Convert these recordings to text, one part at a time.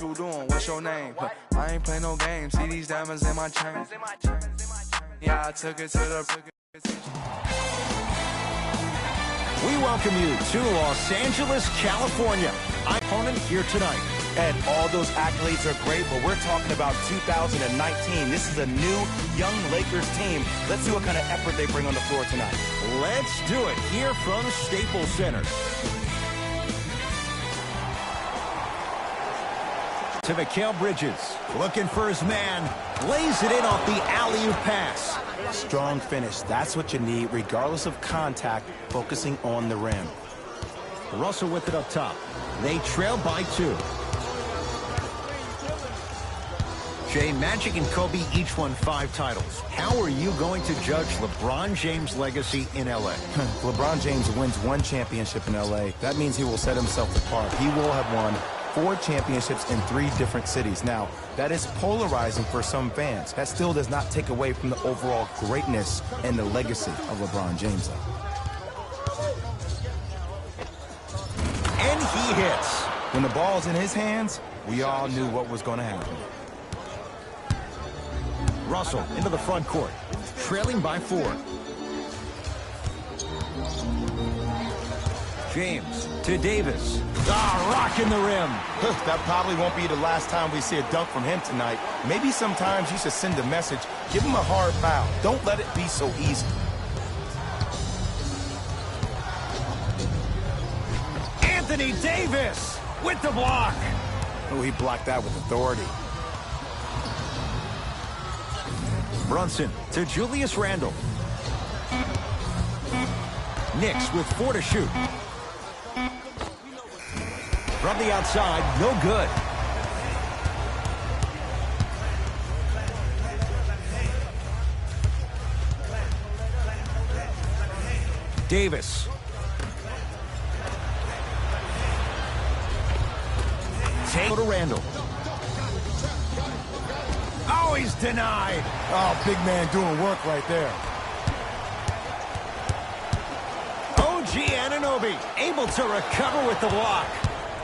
You doing? What's your name? I ain't play no games. See these diamonds in my chain. Yeah, I took it to the. We welcome you to Los Angeles, California. Our opponent here tonight. And all those accolades are great, but we're talking about 2019. This is a new, young Lakers team. Let's see what kind of effort they bring on the floor tonight. Let's do it here from Staples Center. To Mikal Bridges, looking for his man, lays it in off the alley-oop pass. Strong finish, that's what you need, regardless of contact, focusing on the rim. Russell with it up top. They trail by 2. Jay, Magic and Kobe each won 5 titles. How are you going to judge LeBron James' legacy in L.A.? LeBron James wins 1 championship in L.A. That means he will set himself apart. He will have won 4 championships in 3 different cities. Now, that is polarizing for some fans. That still does not take away from the overall greatness and the legacy of LeBron James. And he hits. When the ball's in his hands, we all knew what was going to happen. Russell into the front court, trailing by 4. James to Davis. Rocking the rim. That probably won't be the last time we see a dunk from him tonight. Maybe sometimes you should send a message. Give him a hard foul. Don't let it be so easy. Anthony Davis with the block. Oh, he blocked that with authority. Brunson to Julius Randle. KNICKS with 4 to shoot. From the outside, no good. Davis. Take to Randle. Oh, he's denied. Oh, big man doing work right there. OG Anunoby able to recover with the block.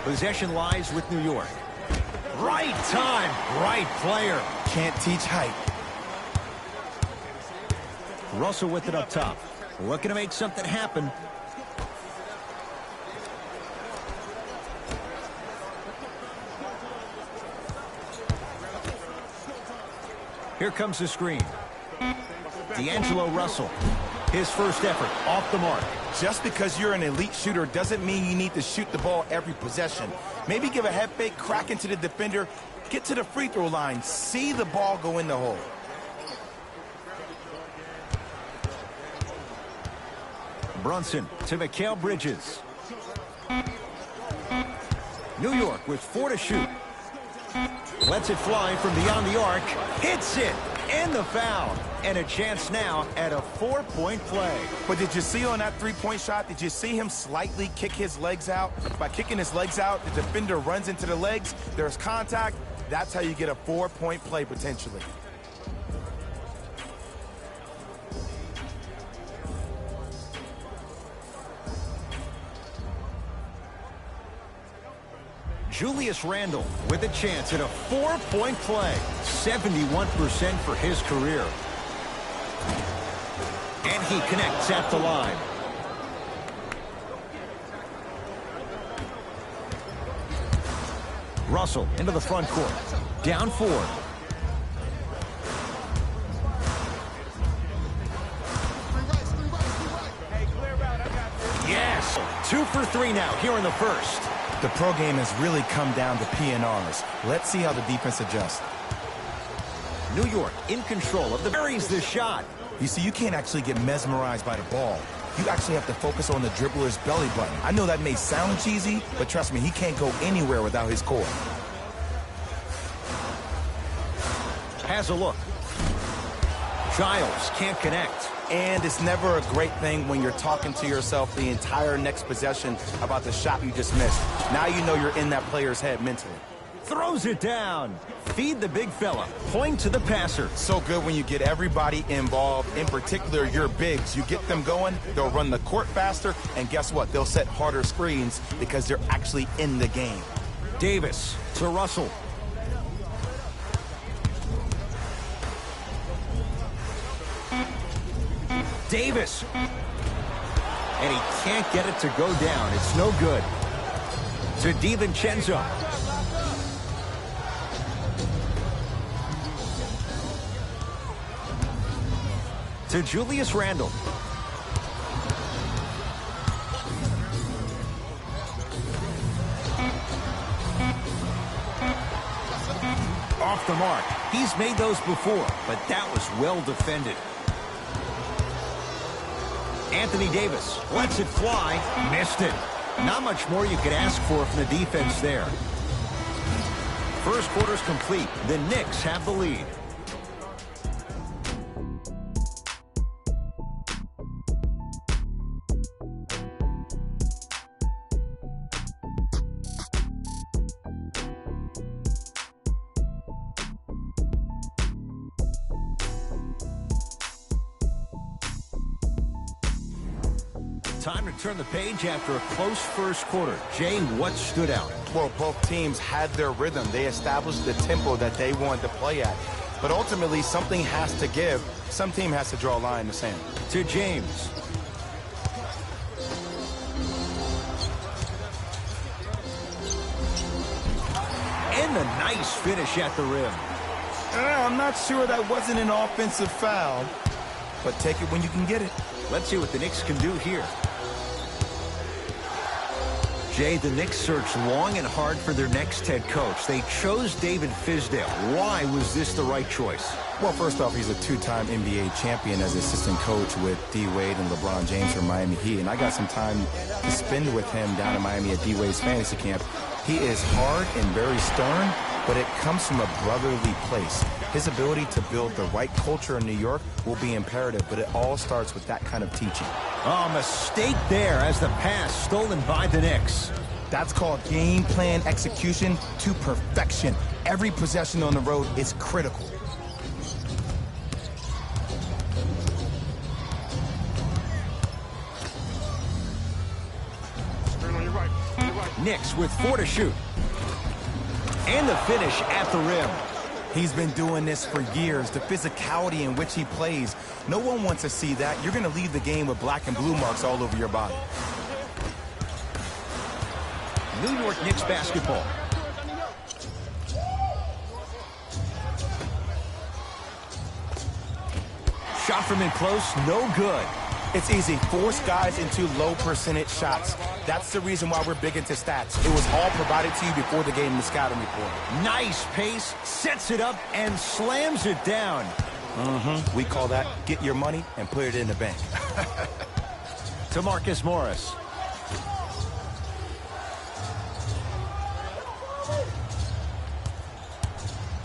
Possession lies with New York. Right time, right player. Can't teach height. Russell with it up top. Looking to make something happen. Here comes the screen. D'Angelo Russell. His first effort off the mark. Just because you're an elite shooter doesn't mean you need to shoot the ball every possession. Maybe give a head fake, crack into the defender, get to the free throw line, see the ball go in the hole. Brunson to Mikal Bridges. New York with 4 to shoot. Lets it fly from beyond the arc. Hits it. And the foul. And a chance now at a 4-point play. But did you see on that 3-point shot, did you see him slightly kick his legs out? By kicking his legs out, the defender runs into the legs. There's contact. That's how you get a 4-point play potentially. Julius Randle with a chance at a 4-point play. 71% for his career. And he connects at the line. Russell into the front court. Down 4. Yes! 2 for 3 now here in the first. The pro game has really come down to PNRs. Let's see how the defense adjusts. New York in control of the buries the shot. You see, you can't actually get mesmerized by the ball. You actually have to focus on the dribbler's belly button. I know that may sound cheesy, but trust me, he can't go anywhere without his core. Has a look. Giles can't connect. And it's never a great thing when you're talking to yourself the entire next possession about the shot you just missed. Now you know you're in that player's head mentally. Throws it down. Feed the big fella. Point to the passer. So good when you get everybody involved, in particular your bigs. You get them going, they'll run the court faster, and guess what? They'll set harder screens because they're actually in the game. Davis to Russell. Davis. And he can't get it to go down. It's no good. To DiVincenzo. To Julius Randle. Off the mark. He's made those before, but that was well defended. Anthony Davis lets it fly. Missed it. Not much more you could ask for from the defense there. First quarter's complete. The Knicks have the lead. Time to turn the page after a close first quarter. Jay, what stood out? Well, both teams had their rhythm. They established the tempo that they wanted to play at. But ultimately, something has to give. Some team has to draw a line in the sand. To James. And a nice finish at the rim. I'm not sure that wasn't an offensive foul, but take it when you can get it. Let's see what the Knicks can do here. Jay, the Knicks searched long and hard for their next head coach. They chose David Fizdale. Why was this the right choice? Well, first off, he's a two-time NBA champion as assistant coach with D. Wade and LeBron James from Miami Heat. And I got some time to spend with him down in Miami at D. Wade's fantasy camp. He is hard and very stern, but it comes from a brotherly place. His ability to build the right culture in New York will be imperative, but it all starts with that kind of teaching. Oh, mistake there as the pass stolen by the Knicks. That's called game plan execution to perfection. Every possession on the road is critical. Knicks with 4 to shoot. And the finish at the rim. He's been doing this for years, the physicality in which he plays. No one wants to see that. You're going to leave the game with black and blue marks all over your body. New York Knicks basketball. Shot from in close, no good. It's easy. Force guys into low percentage shots. That's the reason why we're big into stats. It was all provided to you before the game in the scouting report. Nice pace, sets it up, and slams it down. We call that get your money and put it in the bank. To Marcus Morris.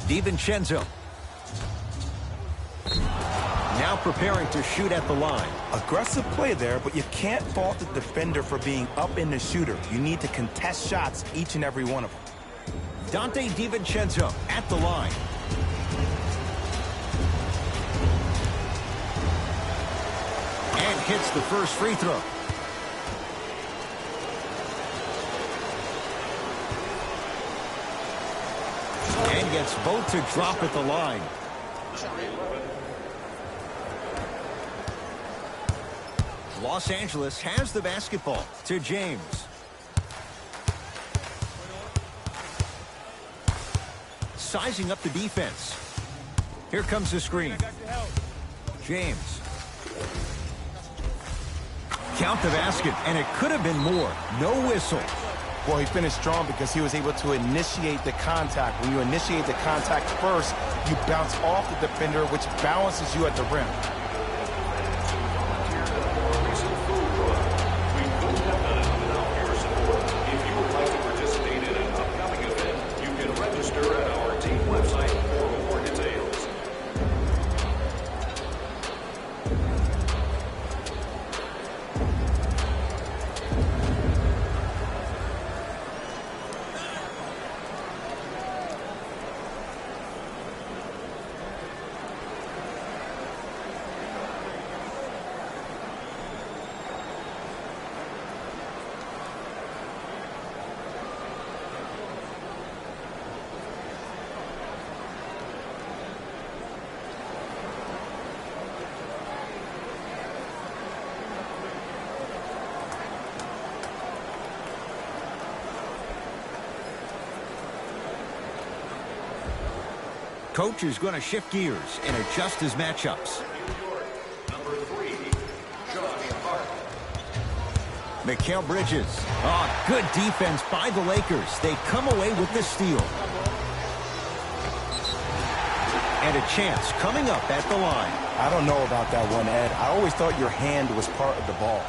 DiVincenzo. Now preparing to shoot at the line. Aggressive play there, but you can't fault the defender for being up in the shooter. You need to contest shots, each and every one of them. Dante DiVincenzo at the line. And hits the first free throw. And gets both to drop at the line. Los Angeles has the basketball. To James. Sizing up the defense. Here comes the screen. James. Count the basket, and it could have been more. No whistle. Well, he finished strong because he was able to initiate the contact. When you initiate the contact first, you bounce off the defender, which balances you at the rim. coach is going to shift gears and adjust his matchups. Mikal Bridges. Oh, good defense by the Lakers. They come away with the steal. And a chance coming up at the line. I don't know about that one, Ed. I always thought your hand was part of the ball.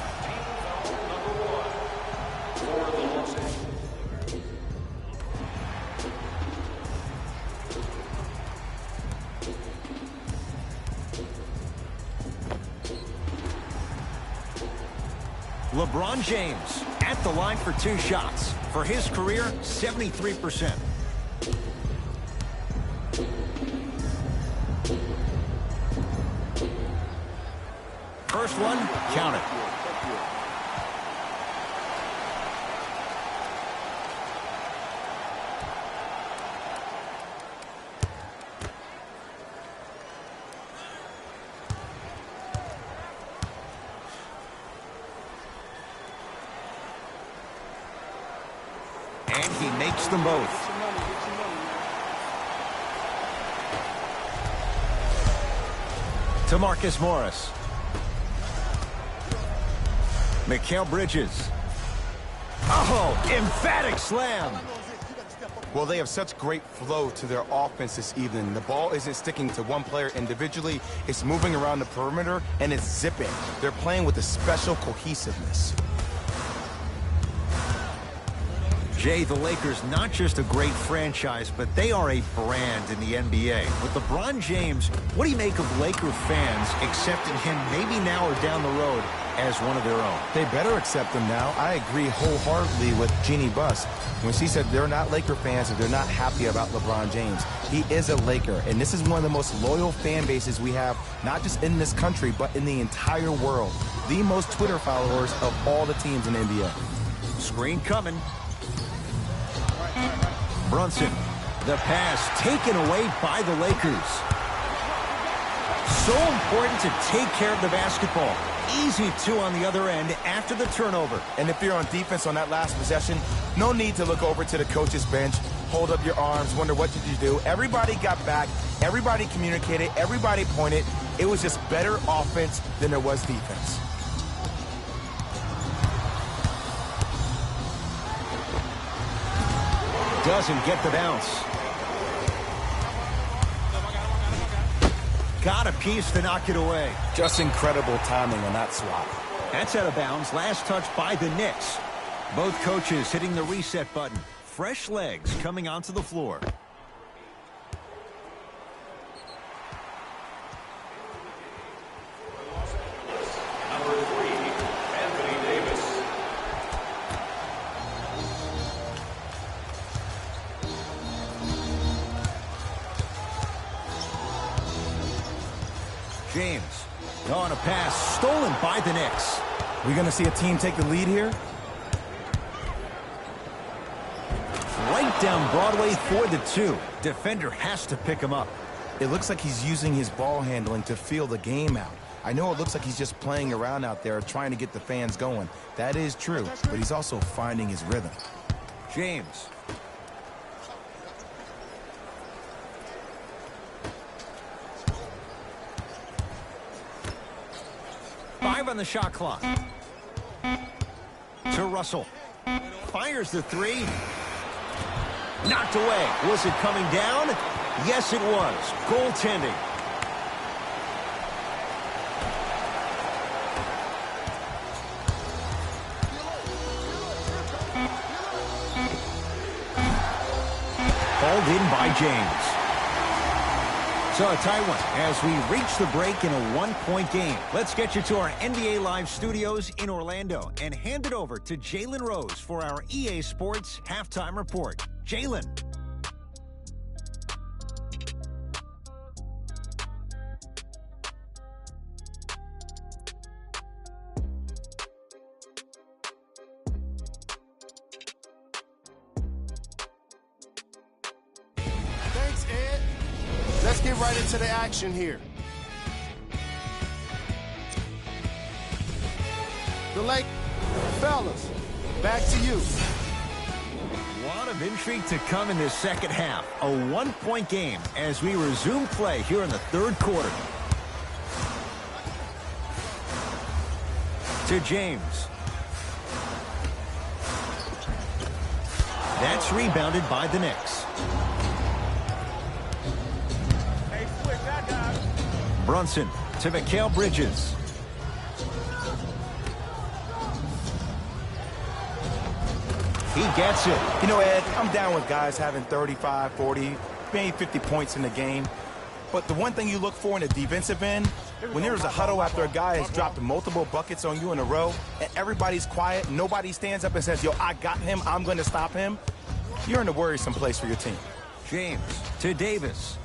LeBron James at the line for 2 shots. For his career, 73%. First one, count it. And he makes them both. To Marcus Morris. Mikal Bridges. Oh, emphatic slam. Well, they have such great flow to their offense this evening. The ball isn't sticking to one player individually. It's moving around the perimeter, and it's zipping. They're playing with a special cohesiveness. Jay, the Lakers, not just a great franchise, but they are a brand in the NBA. With LeBron James, what do you make of Laker fans accepting him maybe now or down the road as one of their own? They better accept him now. I agree wholeheartedly with Jeannie Buss when she said they're not Laker fans and they're not happy about LeBron James. He is a Laker, and this is one of the most loyal fan bases we have, not just in this country, but in the entire world. The most Twitter followers of all the teams in the NBA. Screen coming. Brunson. The pass taken away by the Lakers. So important to take care of the basketball. Easy 2 on the other end after the turnover. And if you're on defense on that last possession, no need to look over to the coach's bench, hold up your arms, wonder what did you do. Everybody got back. Everybody communicated. Everybody pointed. It was just better offense than there was defense. Doesn't get the bounce. Got a piece to knock it away. Just incredible timing on that swap. That's out of bounds. Last touch by the Knicks. Both coaches hitting the reset button. Fresh legs coming onto the floor. James on a pass stolen by the Knicks. We're going to see a team take the lead here. Right down Broadway for the 2. Defender has to pick him up. It looks like he's using his ball handling to feel the game out. I know it looks like he's just playing around out there trying to get the fans going. That is true, but he's also finding his rhythm. James. On the shot clock. To Russell. Fires the 3. Knocked away. Was it coming down? Yes, it was. Goaltending. Hauled in by James. So a tie one as we reach the break in a 1-point game. Let's get you to our NBA Live studios in Orlando and hand it over to Jalen Rose for our EA Sports Halftime Report. Jalen. Thanks, Ed. Let's get right into the action here. The Lakers, fellas, back to you. A lot of intrigue to come in this second half. A 1-point game as we resume play here in the third quarter. To James. That's rebounded by the Knicks. Brunson to Mikal Bridges. He gets it. You know, Ed, I'm down with guys having 35, 40, maybe 50 points in the game. But the one thing you look for in the defensive end, when there's a huddle after a guy has dropped multiple buckets on you in a row, and everybody's quiet, nobody stands up and says, yo, I got him, I'm going to stop him, you're in a worrisome place for your team. James to Davis.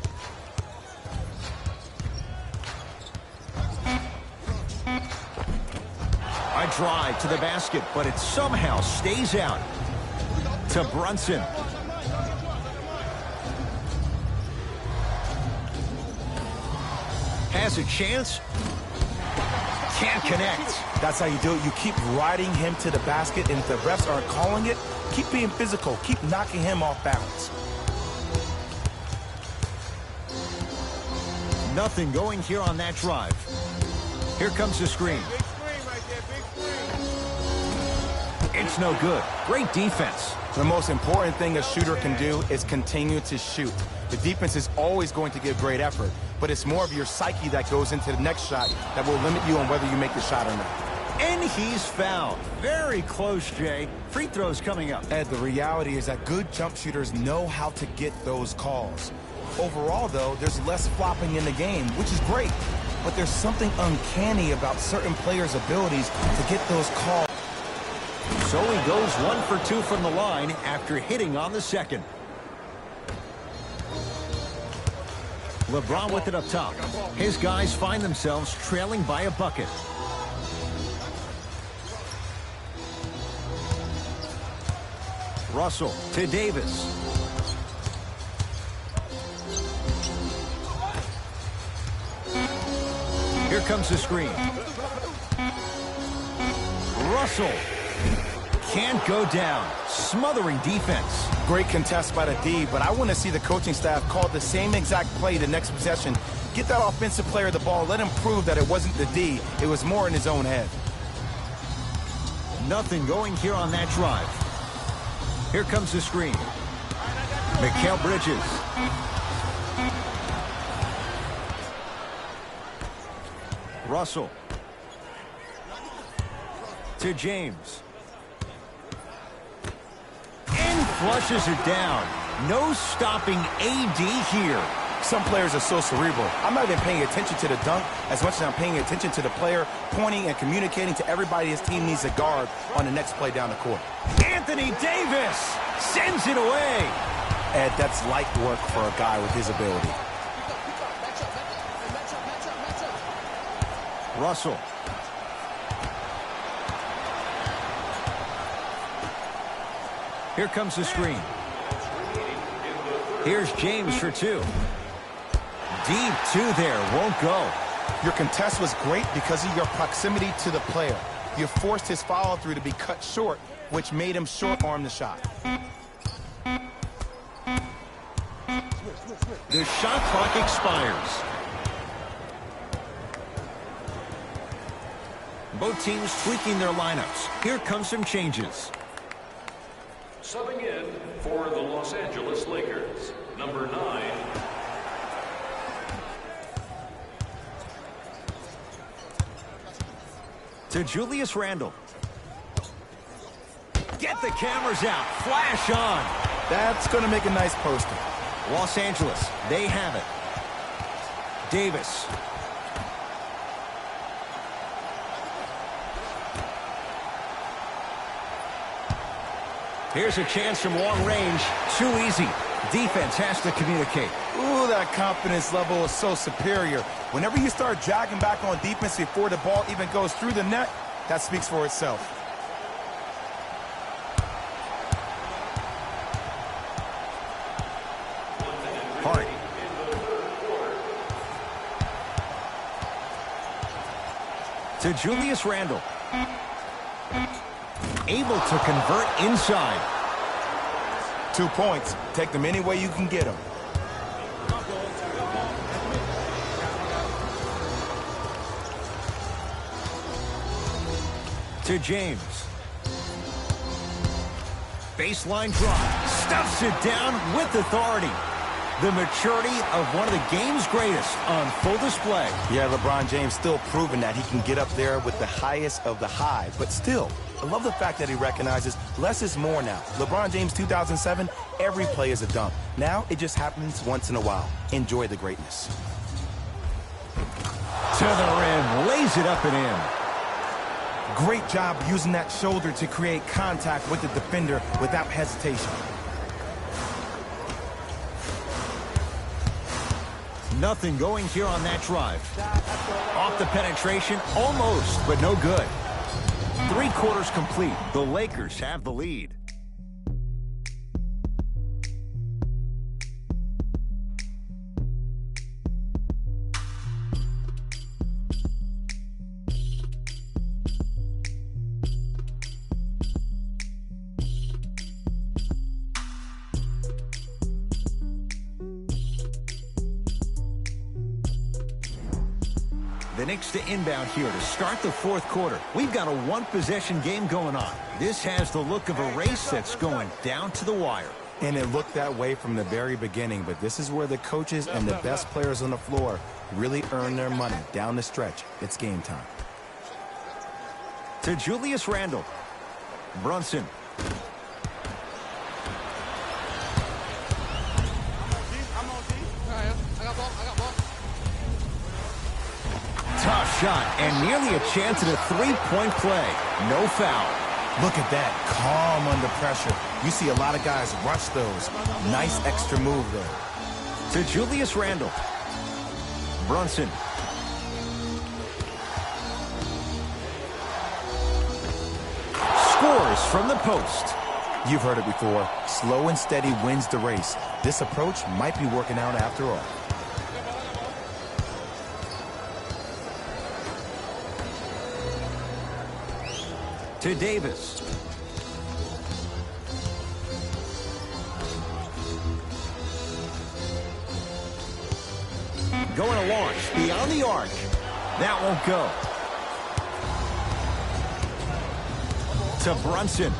A drive to the basket, but it somehow stays out. To Brunson. Has a chance. Can't connect. That's how you do it. You keep riding him to the basket, and if the refs aren't calling it, keep being physical. Keep knocking him off balance. Nothing going here on that drive. Here comes the screen. It's no good. Great defense. The most important thing a shooter can do is continue to shoot. The defense is always going to give great effort, but it's more of your psyche that goes into the next shot that will limit you on whether you make the shot or not. And he's fouled. Very close, Jay. Free throws coming up. Ed, the reality is that good jump shooters know how to get those calls. Overall, though, there's less flopping in the game, which is great, but there's something uncanny about certain players' abilities to get those calls. So he goes 1 for 2 from the line after hitting on the second. LeBron with it up top. His guys find themselves trailing by a bucket. Russell to Davis. Here comes the screen. Russell can't go down. Smothering defense. Great contest by the D, but I want to see the coaching staff call the same exact play the next possession. Get that offensive player the ball. Let him prove that it wasn't the D. It was more in his own head. Nothing going here on that drive. Here comes the screen. Mikal Bridges. Russell. To James. And flushes it down. No stopping AD here. Some players are so cerebral. I'm not even paying attention to the dunk as much as I'm paying attention to the player pointing and communicating to everybody his team needs a guard on the next play down the court. Anthony Davis sends it away. Ed, that's light work for a guy with his ability. Russell. Here comes the screen. Here's James for 2. Deep 2 there, won't go. Your contest was great because of your proximity to the player. You forced his follow-through to be cut short, which made him short-arm the shot. The shot clock expires. Both teams tweaking their lineups. Here come some changes. Subbing in for the Los Angeles Lakers, number 9. To Julius Randle. Get the cameras out. Flash on. That's going to make a nice poster. Los Angeles, they have it. Davis. Here's a chance from long range. Too easy. Defense has to communicate. Ooh, that confidence level is so superior. Whenever you start jogging back on defense before the ball even goes through the net, that speaks for itself. Hart. To Julius Randle. Able to convert inside. 2 points. Take them any way you can get them. To James. Baseline drive. Stuffs it down with authority. The maturity of one of the game's greatest on full display. Yeah, LeBron James still proving that he can get up there with the highest of the high. But still, I love the fact that he recognizes less is more now. LeBron James 2007, every play is a dunk. Now it just happens once in a while. Enjoy the greatness. To the rim, lays it up and in. Great job using that shoulder to create contact with the defender without hesitation. Nothing going here on that drive. Off the penetration, almost, but no good. 3 quarters complete. The Lakers have the lead. The Knicks to inbound here to start the 4th quarter. We've got a 1-possession game going on. This has the look of a race that's going down to the wire. And it looked that way from the very beginning, but this is where the coaches and the best players on the floor really earn their money. Down the stretch, it's game time. To Julius Randle. Brunson. Tough shot, and nearly a chance at a 3-point play. No foul. Look at that, calm under pressure. You see a lot of guys rush those. Nice extra move there. To Julius Randle. Brunson. Scores from the post. You've heard it before. Slow and steady wins the race. This approach might be working out after all. To Davis. Going to launch beyond the arc. That won't go. To Brunson.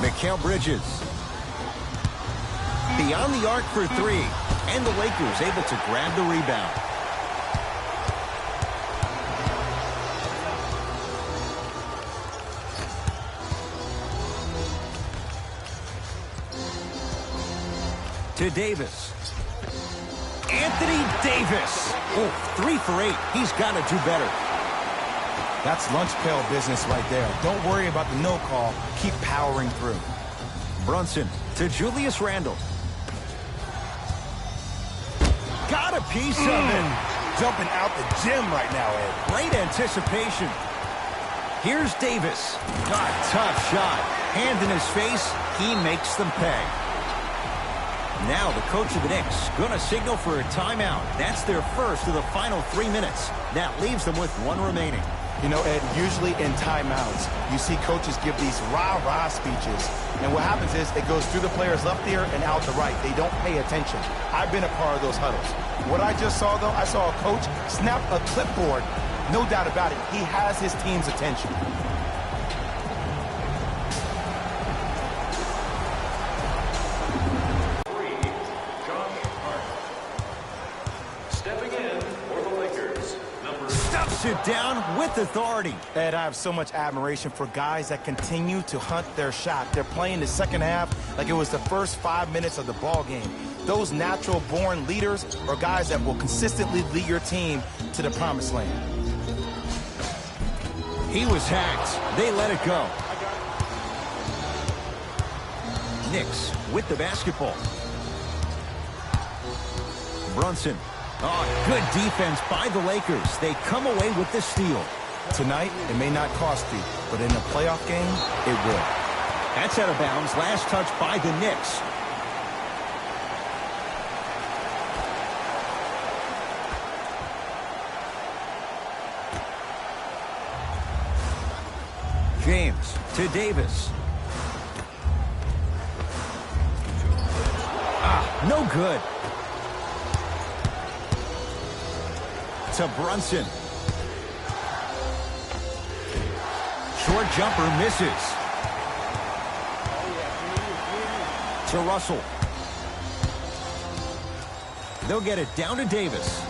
Mikal Bridges. Beyond the arc for 3. And the Lakers able to grab the rebound. To Davis. Anthony Davis. Oh, 3 for 8. He's got to do better. That's lunch pail business right there. Don't worry about the no call. Keep powering through. Brunson to Julius Randle. Got a piece of it. Jumping out the gym right now, Ed. Great anticipation. Here's Davis. Tough shot. Hand in his face. He makes them pay. Now the coach of the Knicks going to signal for a timeout. That's their first of the final 3 minutes. That leaves them with 1 remaining. You know, Ed, usually in timeouts, you see coaches give these rah-rah speeches. And what happens is it goes through the players left ear and out the right. They don't pay attention. I've been a part of those huddles. What I just saw, though, I saw a coach snap a clipboard. No doubt about it. He has his team's attention. It down with authority. Ed, I have so much admiration for guys that continue to hunt their shot. They're playing the second half like it was the first 5 minutes of the ball game. Those natural-born leaders are guys that will consistently lead your team to the promised land. He was hacked. They let it go. Knicks with the basketball. Brunson. Oh, good defense by the Lakers. They come away with the steal. Tonight, it may not cost you, but in a playoff game, it will. That's out of bounds. Last touch by the Knicks. James to Davis. No good. To Brunson. Short jumper misses. To Russell. They'll get it down to Davis.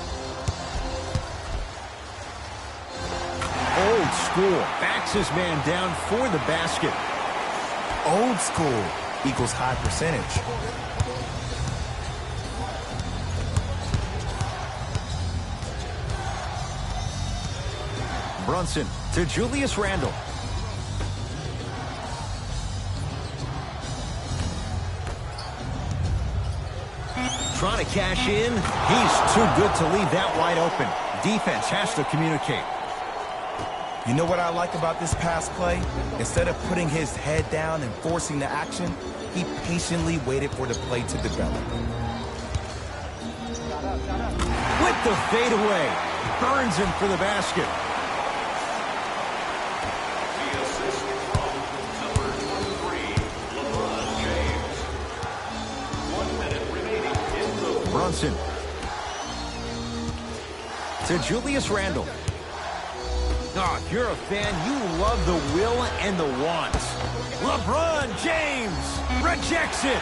Old school backs his man down for the basket. Old school equals high percentage. Brunson to Julius Randle. Trying to cash in. He's too good to leave that wide open. Defense has to communicate. You know what I like about this pass play? Instead of putting his head down and forcing the action, he patiently waited for the play to develop. With the fadeaway. Burns him for the basket. The assist from number 23, LeBron James. 1 minute remaining in the... Brunson. To Julius Randle. Oh, if you're a fan, you love the will and the want. LeBron James rejects it.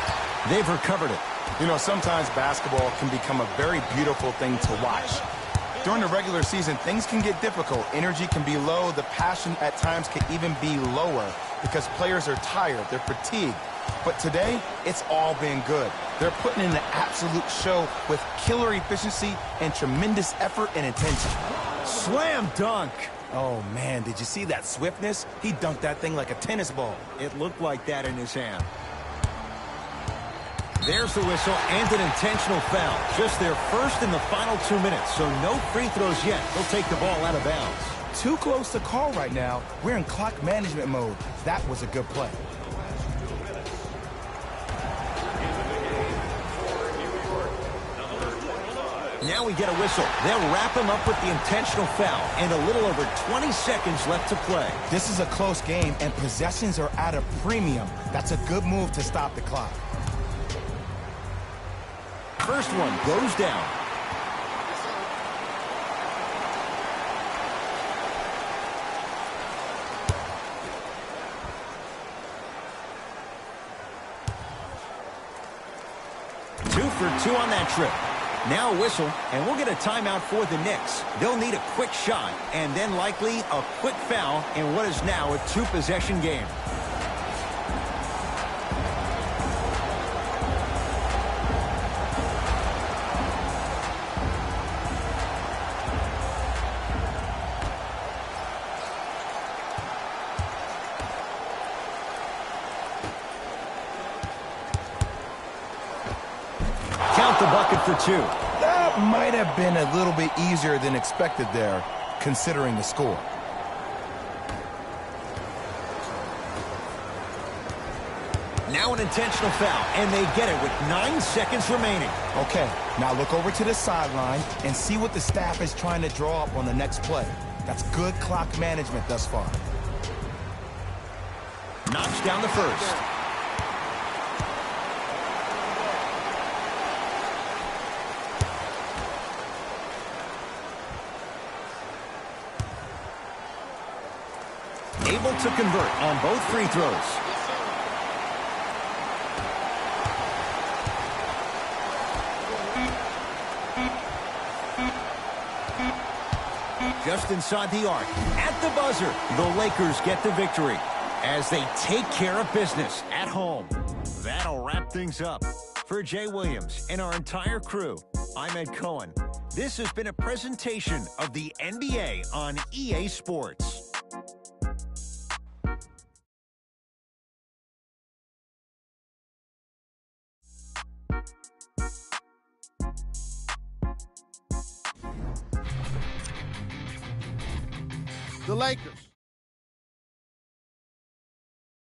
They've recovered it. You know, sometimes basketball can become a very beautiful thing to watch. During the regular season, things can get difficult. Energy can be low. The passion at times can even be lower because players are tired. They're fatigued. But today, it's all been good. They're putting in an absolute show with killer efficiency and tremendous effort and intensity. Slam dunk. Oh, man, did you see that swiftness? He dunked that thing like a tennis ball. It looked like that in his hand. There's the whistle and an intentional foul. Just their first in the final 2 minutes, so no free throws yet. They'll take the ball out of bounds. Too close to call right now. We're in clock management mode. That was a good play. Now we get a whistle. They'll wrap him up with the intentional foul and a little over 20 seconds left to play. This is a close game, and possessions are at a premium. That's a good move to stop the clock. First one goes down. Two for two on that trip. Now a whistle, and we'll get a timeout for the Knicks. They'll need a quick shot, and then likely a quick foul in what is now a two-possession game. Count the bucket for two. That might have been a little bit easier than expected there, considering the score. Now an intentional foul, and they get it with 9 seconds remaining. Okay, now look over to the sideline and see what the staff is trying to draw up on the next play. That's good clock management thus far. Knocks down the first. Able to convert on both free throws. Just inside the arc. At the buzzer, the Lakers get the victory as they take care of business at home. That'll wrap things up. For Jay Williams and our entire crew, I'm Ed Cohen. This has been a presentation of the NBA on EA Sports. The Lakers